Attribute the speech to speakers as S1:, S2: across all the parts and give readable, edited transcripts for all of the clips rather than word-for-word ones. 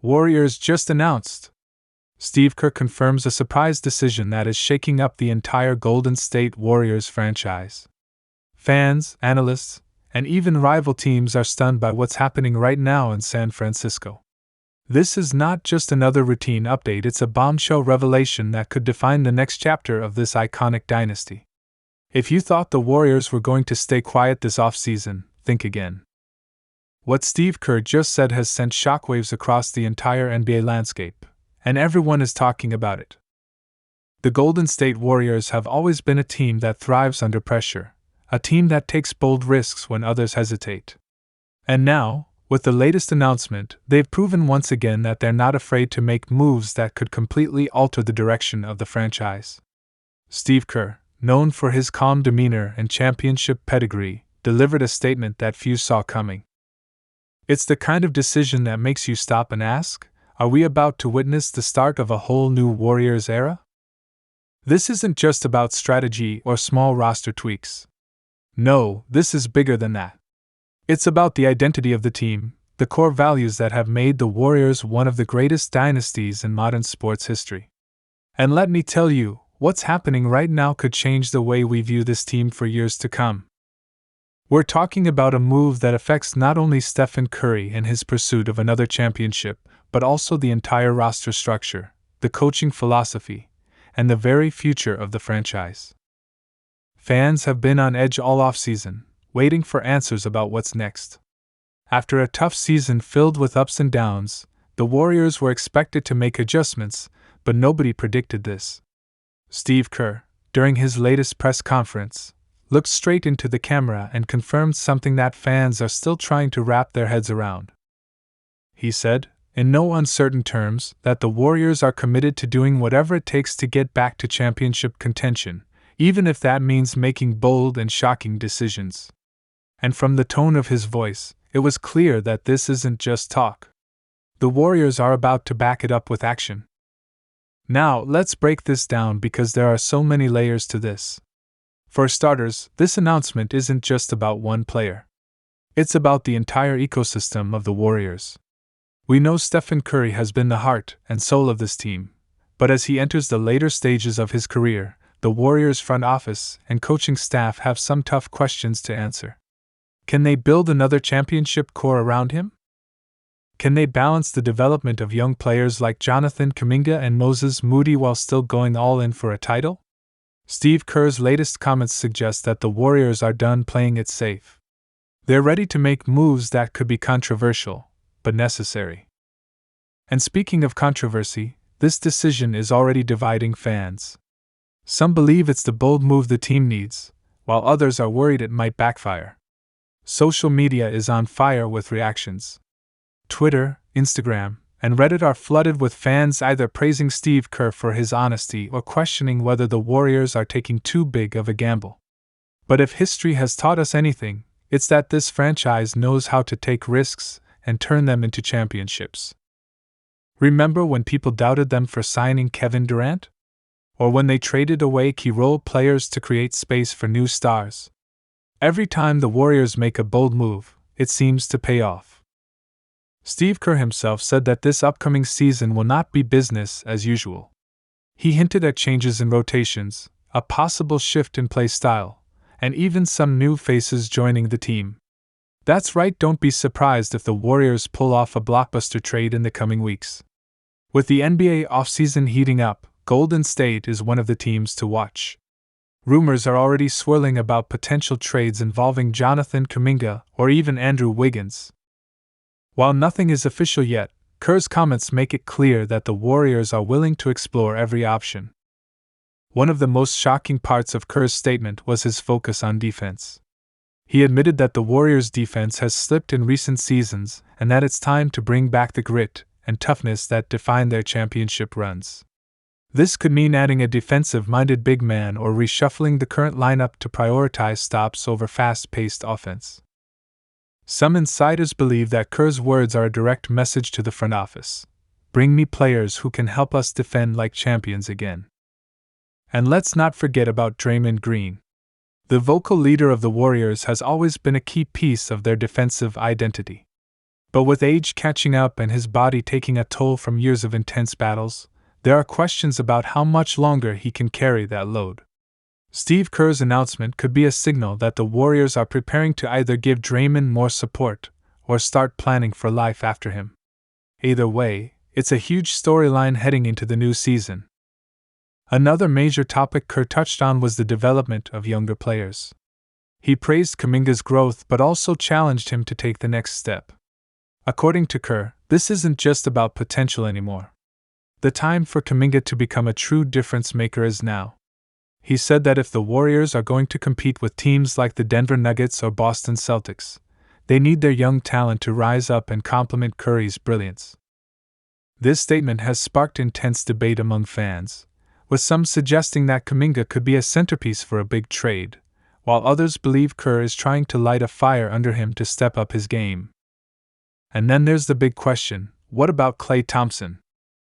S1: Warriors just announced. Steve Kerr confirms a surprise decision that is shaking up the entire Golden State Warriors franchise. Fans, analysts, and even rival teams are stunned by what's happening right now in San Francisco. This is not just another routine update, it's a bombshell revelation that could define the next chapter of this iconic dynasty. If you thought the Warriors were going to stay quiet this offseason, think again. What Steve Kerr just said has sent shockwaves across the entire NBA landscape, and everyone is talking about it. The Golden State Warriors have always been a team that thrives under pressure, a team that takes bold risks when others hesitate. And now, with the latest announcement, they've proven once again that they're not afraid to make moves that could completely alter the direction of the franchise. Steve Kerr, known for his calm demeanor and championship pedigree, delivered a statement that few saw coming. It's the kind of decision that makes you stop and ask, are we about to witness the start of a whole new Warriors era? This isn't just about strategy or small roster tweaks. No, this is bigger than that. It's about the identity of the team, the core values that have made the Warriors one of the greatest dynasties in modern sports history. And let me tell you, what's happening right now could change the way we view this team for years to come. We're talking about a move that affects not only Steph Curry in his pursuit of another championship, but also the entire roster structure, the coaching philosophy, and the very future of the franchise. Fans have been on edge all offseason, waiting for answers about what's next. After a tough season filled with ups and downs, the Warriors were expected to make adjustments, but nobody predicted this. Steve Kerr, during his latest press conference, looked straight into the camera and confirmed something that fans are still trying to wrap their heads around. He said, in no uncertain terms, that the Warriors are committed to doing whatever it takes to get back to championship contention, even if that means making bold and shocking decisions. And from the tone of his voice, it was clear that this isn't just talk. The Warriors are about to back it up with action. Now, let's break this down because there are so many layers to this. For starters, this announcement isn't just about one player. It's about the entire ecosystem of the Warriors. We know Steph Curry has been the heart and soul of this team, but as he enters the later stages of his career, the Warriors' front office and coaching staff have some tough questions to answer. Can they build another championship core around him? Can they balance the development of young players like Jonathan Kuminga and Moses Moody while still going all in for a title? Steve Kerr's latest comments suggest that the Warriors are done playing it safe. They're ready to make moves that could be controversial, but necessary. And speaking of controversy, this decision is already dividing fans. Some believe it's the bold move the team needs, while others are worried it might backfire. Social media is on fire with reactions. Twitter, Instagram, and Reddit are flooded with fans either praising Steve Kerr for his honesty or questioning whether the Warriors are taking too big of a gamble. But if history has taught us anything, it's that this franchise knows how to take risks and turn them into championships. Remember when people doubted them for signing Kevin Durant? Or when they traded away key role players to create space for new stars? Every time the Warriors make a bold move, it seems to pay off. Steve Kerr himself said that this upcoming season will not be business as usual. He hinted at changes in rotations, a possible shift in play style, and even some new faces joining the team. That's right, don't be surprised if the Warriors pull off a blockbuster trade in the coming weeks. With the NBA offseason heating up, Golden State is one of the teams to watch. Rumors are already swirling about potential trades involving Jonathan Kuminga or even Andrew Wiggins. While nothing is official yet, Kerr's comments make it clear that the Warriors are willing to explore every option. One of the most shocking parts of Kerr's statement was his focus on defense. He admitted that the Warriors' defense has slipped in recent seasons and that it's time to bring back the grit and toughness that defined their championship runs. This could mean adding a defensive-minded big man or reshuffling the current lineup to prioritize stops over fast-paced offense. Some insiders believe that Kerr's words are a direct message to the front office. Bring me players who can help us defend like champions again. And let's not forget about Draymond Green. The vocal leader of the Warriors has always been a key piece of their defensive identity. But with age catching up and his body taking a toll from years of intense battles, there are questions about how much longer he can carry that load. Steve Kerr's announcement could be a signal that the Warriors are preparing to either give Draymond more support or start planning for life after him. Either way, it's a huge storyline heading into the new season. Another major topic Kerr touched on was the development of younger players. He praised Kuminga's growth but also challenged him to take the next step. According to Kerr, this isn't just about potential anymore. The time for Kuminga to become a true difference maker is now. He said that if the Warriors are going to compete with teams like the Denver Nuggets or Boston Celtics, they need their young talent to rise up and complement Curry's brilliance. This statement has sparked intense debate among fans, with some suggesting that Kuminga could be a centerpiece for a big trade, while others believe Kerr is trying to light a fire under him to step up his game. And then there's the big question, what about Klay Thompson?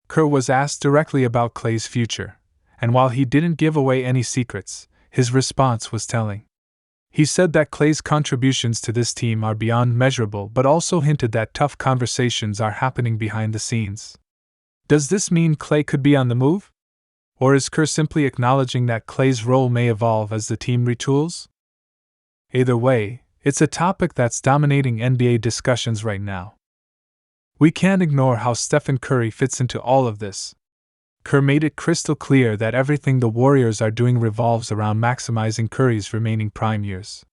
S1: Kerr was asked directly about Klay's future, and while he didn't give away any secrets, his response was telling. He said that Klay's contributions to this team are beyond measurable but also hinted that tough conversations are happening behind the scenes. Does this mean Klay could be on the move? Or is Kerr simply acknowledging that Klay's role may evolve as the team retools? Either way, it's a topic that's dominating NBA discussions right now. We can't ignore how Stephen Curry fits into all of this. Kerr made it crystal clear that everything the Warriors are doing revolves around maximizing Curry's remaining prime years.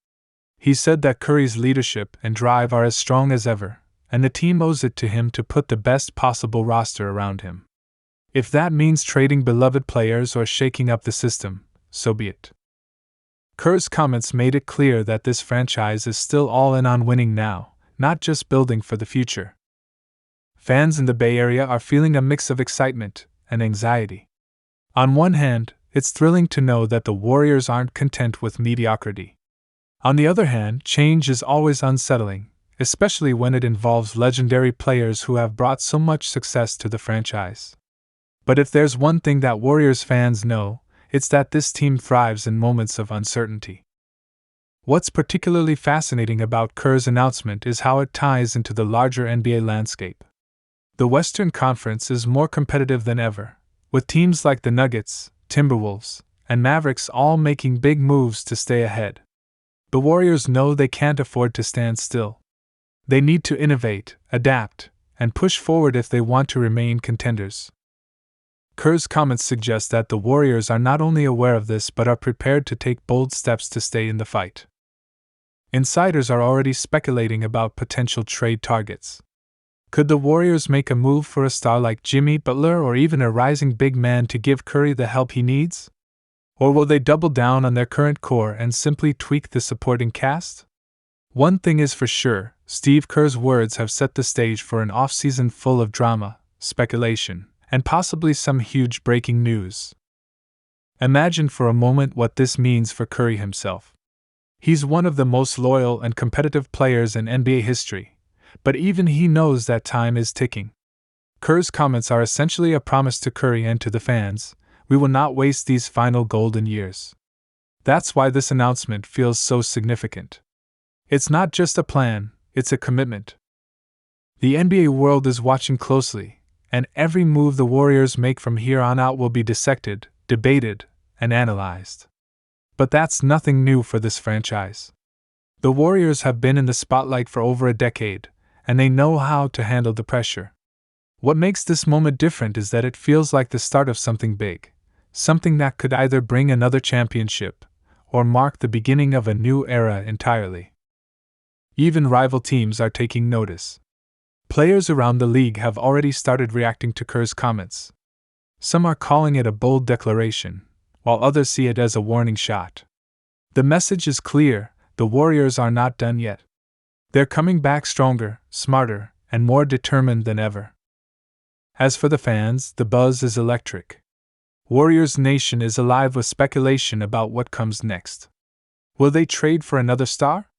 S1: He said that Curry's leadership and drive are as strong as ever, and the team owes it to him to put the best possible roster around him. If that means trading beloved players or shaking up the system, so be it. Kerr's comments made it clear that this franchise is still all in on winning now, not just building for the future. Fans in the Bay Area are feeling a mix of excitement and anxiety. On one hand, it's thrilling to know that the Warriors aren't content with mediocrity. On the other hand, change is always unsettling, especially when it involves legendary players who have brought so much success to the franchise. But if there's one thing that Warriors fans know, it's that this team thrives in moments of uncertainty. What's particularly fascinating about Kerr's announcement is how it ties into the larger NBA landscape. The Western Conference is more competitive than ever, with teams like the Nuggets, Timberwolves, and Mavericks all making big moves to stay ahead. The Warriors know they can't afford to stand still. They need to innovate, adapt, and push forward if they want to remain contenders. Kerr's comments suggest that the Warriors are not only aware of this but are prepared to take bold steps to stay in the fight. Insiders are already speculating about potential trade targets. Could the Warriors make a move for a star like Jimmy Butler or even a rising big man to give Curry the help he needs? Or will they double down on their current core and simply tweak the supporting cast? One thing is for sure, Steve Kerr's words have set the stage for an offseason full of drama, speculation, and possibly some huge breaking news. Imagine for a moment what this means for Curry himself. He's one of the most loyal and competitive players in NBA history, but even he knows that time is ticking. Kerr's comments are essentially a promise to Curry and to the fans: we will not waste these final golden years. That's why this announcement feels so significant. It's not just a plan, it's a commitment. The NBA world is watching closely, and every move the Warriors make from here on out will be dissected, debated, and analyzed. But that's nothing new for this franchise. The Warriors have been in the spotlight for over a decade, and they know how to handle the pressure. What makes this moment different is that it feels like the start of something big, something that could either bring another championship or mark the beginning of a new era entirely. Even rival teams are taking notice. Players around the league have already started reacting to Kerr's comments. Some are calling it a bold declaration, while others see it as a warning shot. The message is clear: the Warriors are not done yet. They're coming back stronger, smarter, and more determined than ever. As for the fans, the buzz is electric. Warriors Nation is alive with speculation about what comes next. Will they trade for another star?